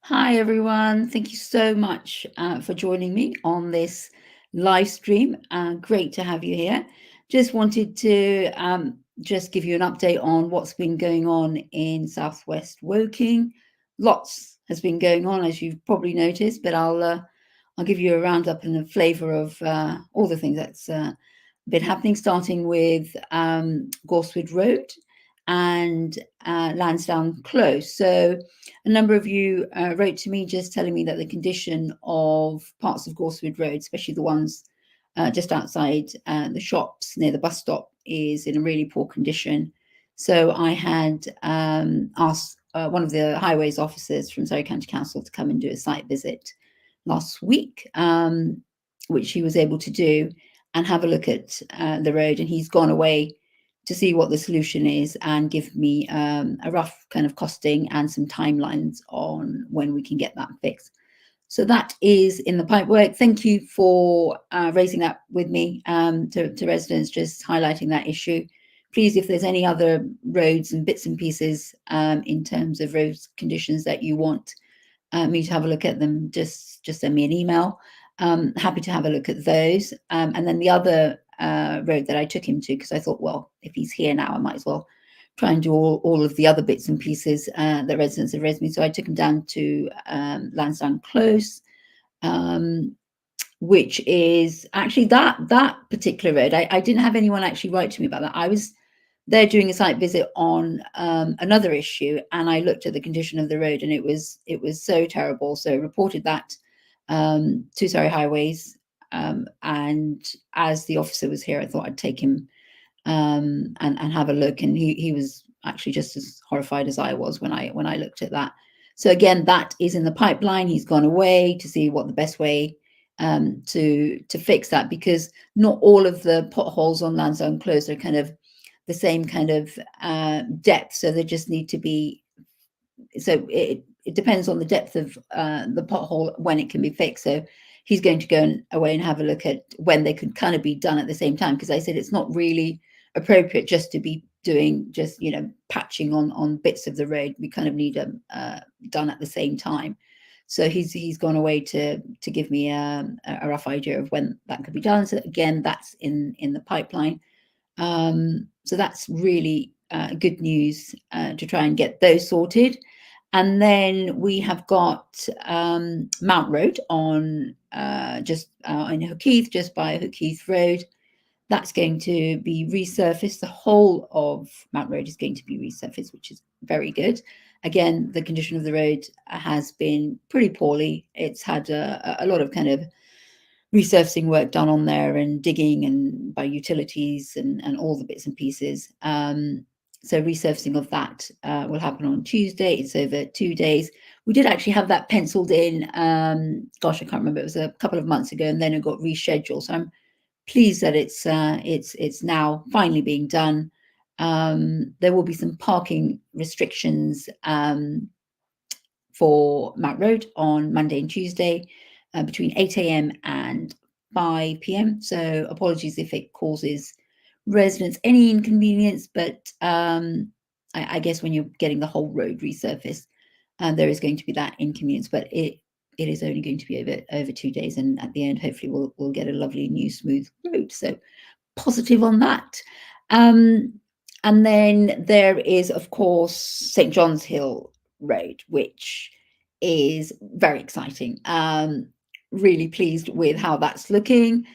Hi, everyone. Thank you so much for joining me on this live stream. Great to have you here. Just wanted to just give you an update on what's been going on in Southwest Woking. Lots has been going on, as you've probably noticed, but I'll give you a roundup and a flavour of all the things that's been happening, starting with Gorswood Road and Lansdowne Close. So a number of you wrote to me just telling me that the condition of parts of Gorswood Road, especially the ones just outside the shops near the bus stop, is in a really poor condition. So I had asked one of the highways officers from Surrey County Council to come and do a site visit last week, which he was able to do and have a look at the road. And he's gone away to see what the solution is and give me a rough kind of costing and some timelines on when we can get that fixed. So that is in the pipework. Thank you for raising that with me to residents, just highlighting that issue. Please, if there's any other roads and bits and pieces in terms of road conditions that you want me to have a look at them, just send me an email. Happy to have a look at those. And then the other road that I took him to, because I thought, well, if he's here now, I might as well try and do all of the other bits and pieces that residents have raised me. So I took him down to Lansdowne Close, which is actually that particular road. I didn't have anyone actually write to me about that. I was there doing a site visit on another issue, and I looked at the condition of the road, and it was so terrible. So I reported that to Surrey Highways, and as the officer was here, I thought I'd take him and have a look, and he was actually just as horrified as I was when I looked at that. So again, that is in the pipeline. He's gone away to see what the best way to fix that, because not all of the potholes on Lansdowne Close are kind of the same kind of depth, so they just need to be. So it depends on the depth of the pothole when it can be fixed. So he's going to go away and have a look at when they could kind of be done at the same time, because I said it's not really appropriate just to be doing just patching on bits of the road. We kind of need them done at the same time. So he's gone away to give me a rough idea of when that could be done. So again, that's in the pipeline. So that's really good news to try and get those sorted. And then we have got Mount Road on just in Hookheath, just by Hookheath Road. That's going to be resurfaced. The whole of Mount Road is going to be resurfaced, which is very good. Again, the condition of the road has been pretty poorly. It's had a lot of kind of resurfacing work done on there, and digging and by utilities and all the bits and pieces. So resurfacing of that will happen on Tuesday. It's over 2 days. We did actually have that penciled in. Gosh, I can't remember. It was a couple of months ago, and then it got rescheduled. So I'm pleased that it's now finally being done. There will be some parking restrictions for Mount Road on Monday and Tuesday between 8 a.m. and 5 p.m. So apologies if it causes residents any inconvenience, but I guess when you're getting the whole road resurfaced, there is going to be that inconvenience, but it is only going to be over 2 days, and at the end, hopefully, we'll get a lovely new smooth road. So positive on that. And then there is, of course, St. John's Hill Road, which is very exciting. Really pleased with how that's looking.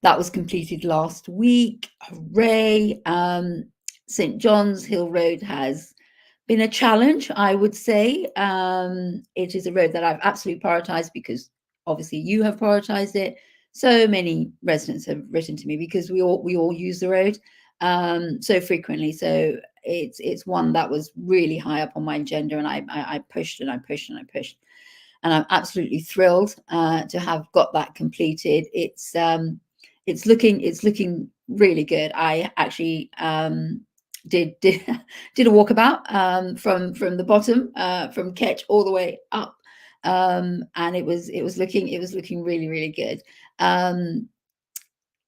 That was completed last week. Hooray. St. John's Hill Road has been a challenge, I would say. It is a road that I've absolutely prioritized, because obviously you have prioritized it. So many residents have written to me because we all use the road so frequently. So it's one that was really high up on my agenda, and I pushed and I pushed and I pushed, and I'm absolutely thrilled to have got that completed. It's looking really good. I actually did a walkabout from the bottom from Ketch all the way up, and it was looking really good.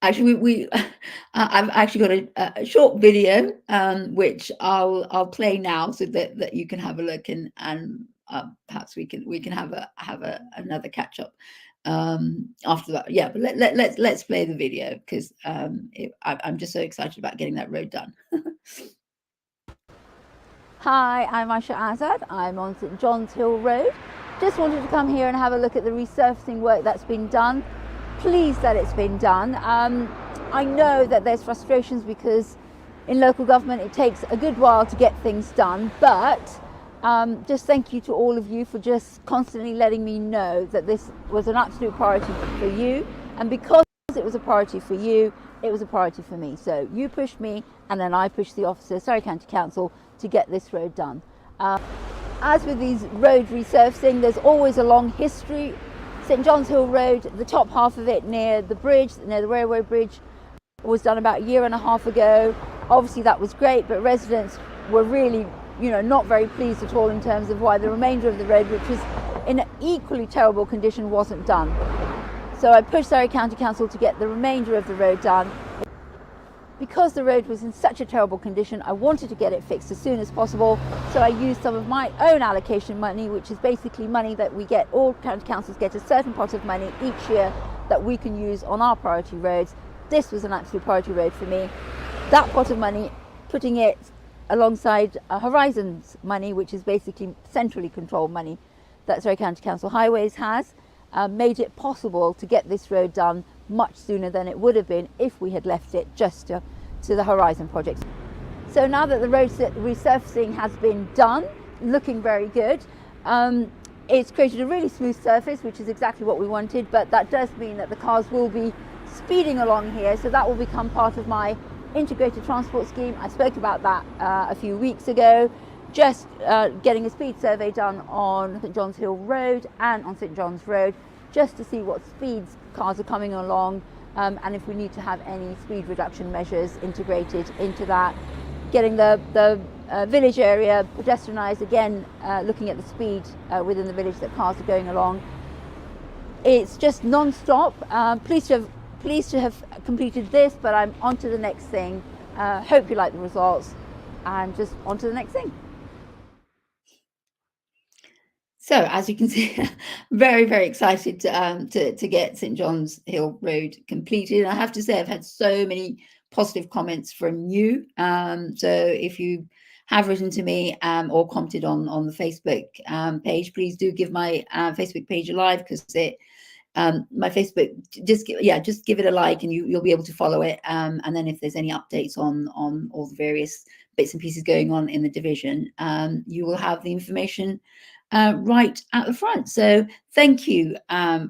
Actually, I've actually got a short video which I'll play now, so that you can have a look, and perhaps we can have another catch up after that. Yeah, but let's play the video, because I'm just so excited about getting that road done. Hi, I'm Ayesha Azad. I'm on St John's Hill Road. Just wanted to come here and have a look at the resurfacing work that's been done. Pleased that it's been done. I know that there's frustrations because in local government it takes a good while to get things done, but just thank you to all of you for just constantly letting me know that this was an absolute priority for you, and because it was a priority for you, it was a priority for me. So you pushed me, and then I pushed the officer, Surrey County Council, to get this road done. As with these road resurfacing, there's always a long history. St John's Hill Road, the top half of it near the bridge, near the railway bridge, was done about a year and a half ago. Obviously that was great, but residents were really, not very pleased at all in terms of why the remainder of the road, which was in an equally terrible condition, wasn't done. So I pushed Surrey County Council to get the remainder of the road done. Because the road was in such a terrible condition, I wanted to get it fixed as soon as possible, so I used some of my own allocation money, which is basically money that we get, all county councils get a certain pot of money each year that we can use on our priority roads. This was an absolute priority road for me. That pot of money, putting it alongside Horizon's money, which is basically centrally controlled money that Surrey County Council Highways has, made it possible to get this road done much sooner than it would have been if we had left it just to the Horizon project. So now that the road resurfacing has been done, looking very good, it's created a really smooth surface, which is exactly what we wanted, but that does mean that the cars will be speeding along here, so that will become part of my integrated transport scheme. I spoke about that a few weeks ago, just getting a speed survey done on St John's Hill Road and on St John's Road, just to see what speeds cars are coming along, and if we need to have any speed reduction measures integrated into that. Getting the village area pedestrianised, again, looking at the speed within the village that cars are going along. It's just non-stop. Pleased to have completed this, but I'm on to the next thing. Hope you like the results, and just on to the next thing. So, as you can see, very, very excited to get St John's Hill Road completed. I have to say, I've had so many positive comments from you. So if you have written to me or commented on the Facebook page, please do give my Facebook page a like, because my Facebook, just give it a like, and you'll be able to follow it. And then if there's any updates on all the various bits and pieces going on in the division, you will have the information right at the front. So thank you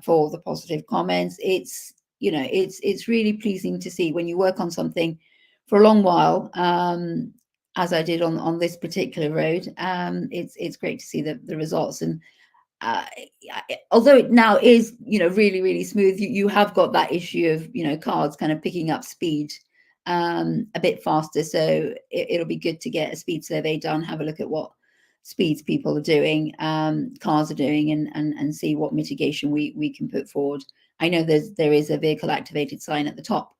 for the positive comments. It's really pleasing to see when you work on something for a long while, as I did on this particular road. It's great to see the results. And although it now is really, really smooth, you have got that issue of cars kind of picking up speed a bit faster. So it'll be good to get a speed survey done, have a look at what speeds people are doing, cars are doing, and see what mitigation we can put forward. I know there is a vehicle activated sign at the top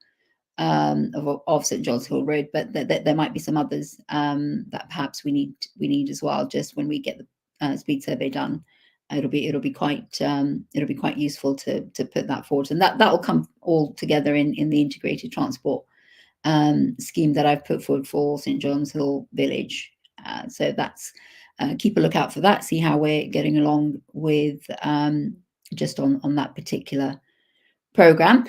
of St John's Hill Road, but there might be some others that perhaps we need as well. Just when we get the speed survey done, it'll be quite useful to put that forward, and that will come all together in the integrated transport scheme that I've put forward for St John's Hill Village. So that's keep a lookout for that. See how we're getting along with just on that particular program.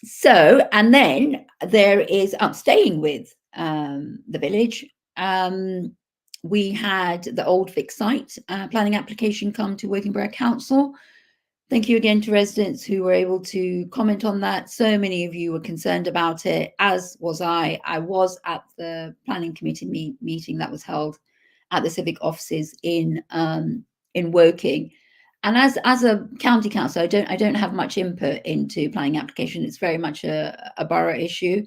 So, and then there is staying with the village. We had the Old Vic site planning application come to Woking Borough Council. Thank you again to residents who were able to comment on that. So many of you were concerned about it, as was I. I was at the planning committee meeting that was held at the civic offices in Woking. And as a county council, I don't have much input into planning application. It's very much a borough issue.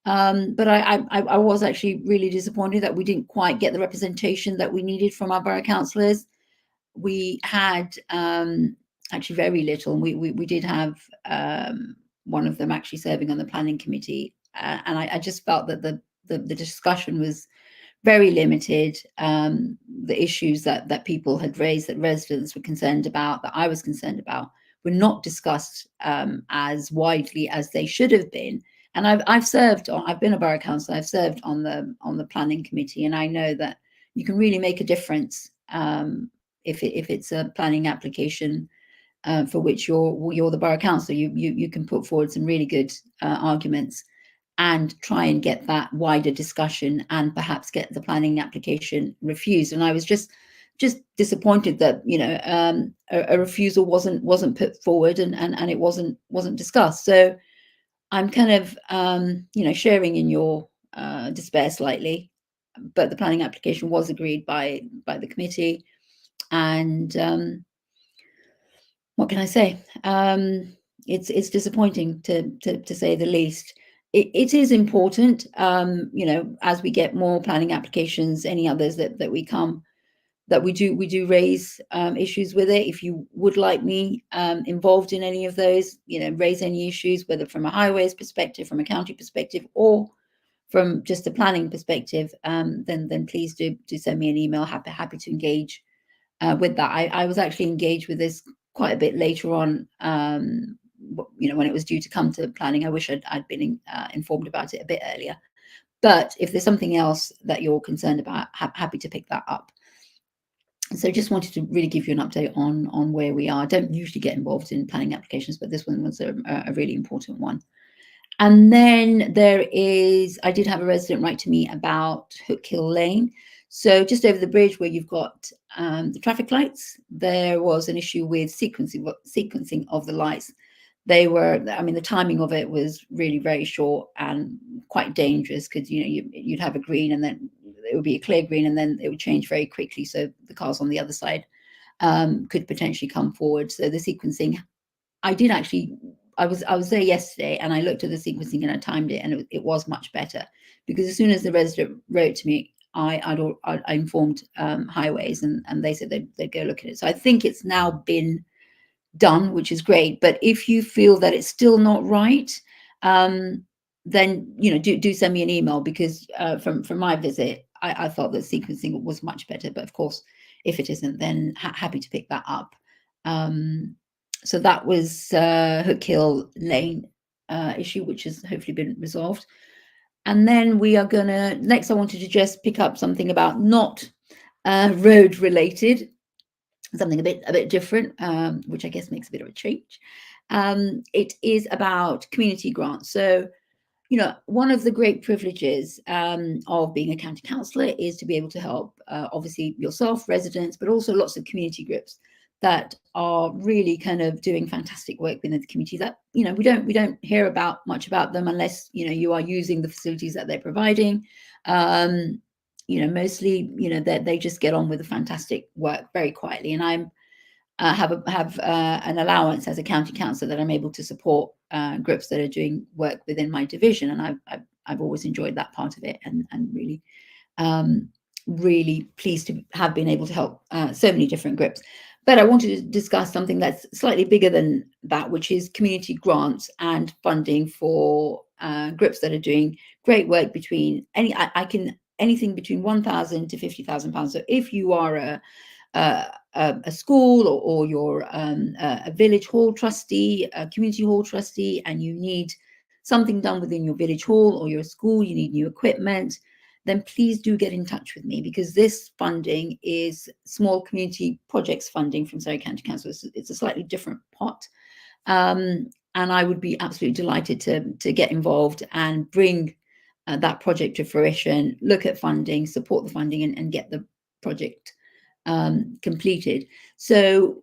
But I was actually really disappointed that we didn't quite get the representation that we needed from our borough councillors. We had actually very little. We did have one of them actually serving on the planning committee, and I just felt that the discussion was very limited. The issues that people had raised, that residents were concerned about, that I was concerned about, were not discussed as widely as they should have been. And I've been a borough councillor, I've served on the planning committee, and I know that you can really make a difference if it's a planning application for which you're the borough councillor. You can put forward some really good arguments and try and get that wider discussion, and perhaps get the planning application refused. And I was just disappointed that a refusal wasn't put forward, and it wasn't discussed. So I'm kind of sharing in your despair slightly, but the planning application was agreed by the committee, and what can I say? It's disappointing to say the least. It is important, as we get more planning applications, any others that we do raise issues with it. If you would like me involved in any of those, raise any issues, whether from a highways perspective, from a county perspective, or from just a planning perspective, then please do send me an email. Happy to engage with that. I was actually engaged with this quite a bit later on, when it was due to come to planning. I wish I'd been informed about it a bit earlier. But if there's something else that you're concerned about, happy to pick that up. So just wanted to really give you an update on where we are. I don't usually get involved in planning applications, but this one was a really important one. And then I did have a resident write to me about Hook Hill Lane. So just over the bridge where you've got the traffic lights, there was an issue with sequencing of the lights. The timing of it was really very short and quite dangerous, because you'd have a green, and then it would be a clear green, and then it would change very quickly. So the cars on the other side could potentially come forward. So the sequencing, I was there yesterday, and I looked at the sequencing and I timed it, and it was much better, because as soon as the resident wrote to me, I informed highways, and they said they'd go look at it. So I think it's now been done, which is great. But if you feel that it's still not right, then do send me an email, because from my visit, I felt that sequencing was much better. But of course, if it isn't, then happy to pick that up. So that was Hook Hill Lane issue, which has hopefully been resolved. And then next I wanted to just pick up something about not road related, something a bit different, which I guess makes a bit of a change. It is about community grants. So, one of the great privileges of being a county councillor is to be able to help, obviously yourself, residents, but also lots of community groups that are really kind of doing fantastic work within the community, that we don't hear much about them unless you are using the facilities that they're providing. Mostly they just get on with the fantastic work very quietly, and I'm have an allowance as a county councillor that I'm able to support groups that are doing work within my division, and I've always enjoyed that part of it, and really pleased to have been able to help so many different groups. But I wanted to discuss something that's slightly bigger than that, which is community grants and funding for groups that are doing great work between anything between £1,000 to £50,000. So if you are a school, or you're a village hall trustee, a community hall trustee, and you need something done within your village hall or your school, you need new equipment, then please do get in touch with me, because this funding is small community projects funding from Surrey County Council. It's a slightly different pot, and I would be absolutely delighted to get involved and bring that project to fruition, look at funding, support the funding, and get the project completed. So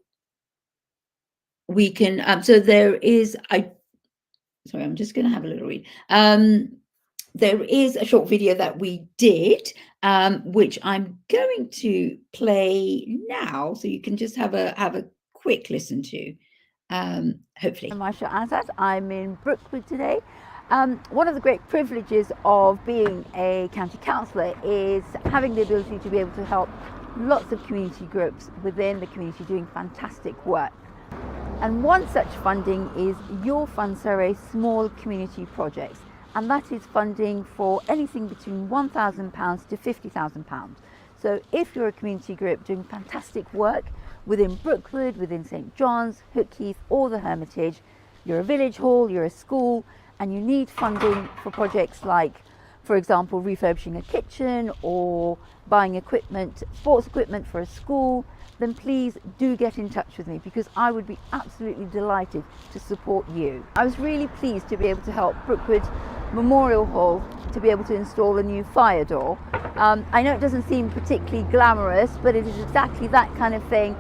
we can so there is sorry, I'm just going to have a little read. There is a short video that we did, which I'm going to play now, so you can just have a quick listen to, hopefully. I'm Ayesha Azad. I'm in Brookwood today. One of the great privileges of being a county councillor is having the ability to be able to help lots of community groups within the community doing fantastic work. And one such funding is Your Fund Surrey Small Community Projects. and that is funding for anything between £1,000 to £50,000. So if you're a community group doing fantastic work within Brookwood, within St John's, Hookheath or the Hermitage, you're a village hall, you're a school, and you need funding for projects like, for example, refurbishing a kitchen or buying equipment, sports equipment for a school, then please do get in touch with me, because I would be absolutely delighted to support you. I was really pleased to be able to help Brookwood Memorial Hall to be able to install a new fire door. I know it doesn't seem particularly glamorous, but it is exactly that kind of thing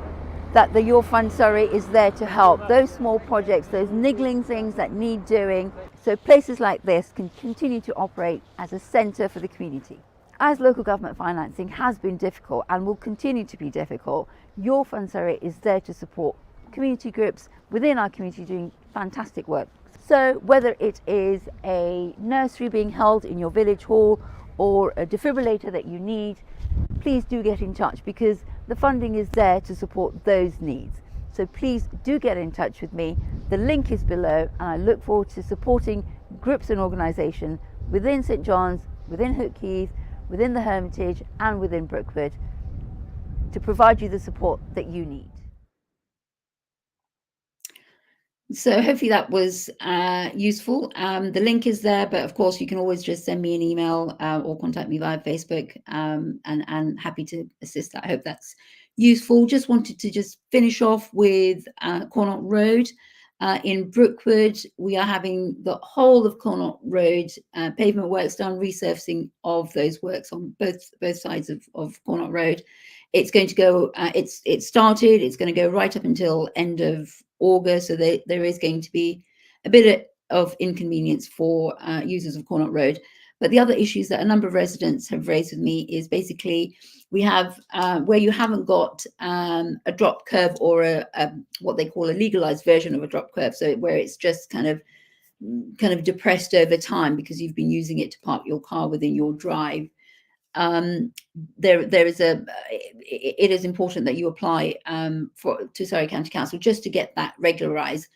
that the Your Fund Surrey is there to help. Those small projects, those niggling things that need doing. So places like this can continue to operate as a centre for the community. As local government financing has been difficult and will continue to be difficult, Your Fund Surrey is there to support community groups within our community doing fantastic work. So whether it is a nursery being held in your village hall or a defibrillator that you need, please do get in touch, because the funding is there to support those needs. So please do get in touch with me. The link is below, and I look forward to supporting groups and organisations within St John's, within Hookheath, within the Hermitage and within Brookwood to provide you the support that you need. So hopefully that was useful. The link is there, but of course you can always just send me an email or contact me via Facebook, and happy to assist. I hope that's useful. Just wanted to just finish off with Connaught Road. In Brookwood, we are having the whole of Connaught Road pavement works done, resurfacing of those works on both sides of Connaught Road. It's going to go, it started, it's going to go right up until end of August, so there is going to be a bit of inconvenience for users of Connaught Road. But the other issues that a number of residents have raised with me is basically we have where you haven't got a drop curve or a what they call a legalized version of a drop curve, so where it's just kind of depressed over time because you've been using it to park your car within your drive. It is important that you apply to Surrey County Council just to get that regularized.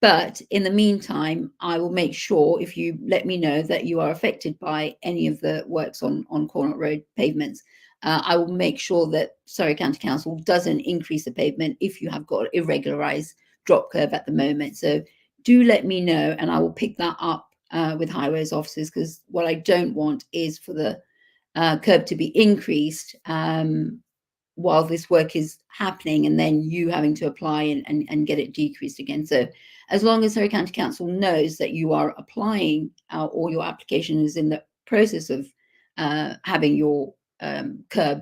But in the meantime, I will make sure, if you let me know that you are affected by any of the works on Connaught Road pavements, I will make sure that Surrey County Council doesn't increase the pavement if you have got irregularized drop curve at the moment. So do let me know, and I will pick that up with highways officers, because what I don't want is for the curb to be increased while this work is happening, and then you having to apply and get it decreased again. So as long as Surrey County Council knows that you are applying or your application is in the process of having your curb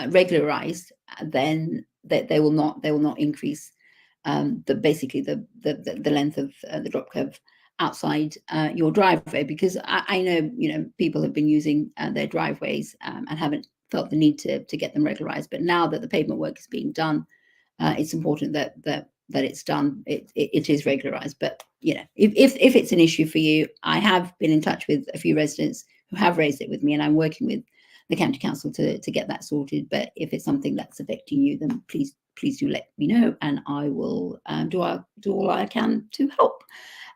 regularized, then they will not increase the length of the drop curve outside your driveway, because I know people have been using their driveways and haven't felt the need to get them regularized. But now that the pavement work is being done, it's important that it's done. It is regularized. But if it's an issue for you, I have been in touch with a few residents who have raised it with me, and I'm working with the county council to get that sorted. But if it's something that's affecting you, then please do let me know, and I will do all I can to help.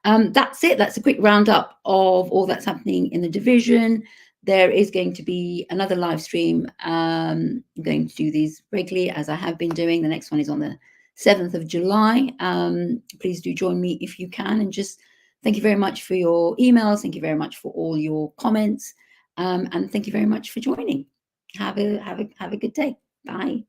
That's it. That's a quick roundup of all that's happening in the division. There is going to be another live stream. I'm going to do these regularly, as I have been doing. The next one is on the 7th of July. Please do join me if you can. And just thank you very much for your emails. Thank you very much for all your comments. And thank you very much for joining. Have a good day. Bye.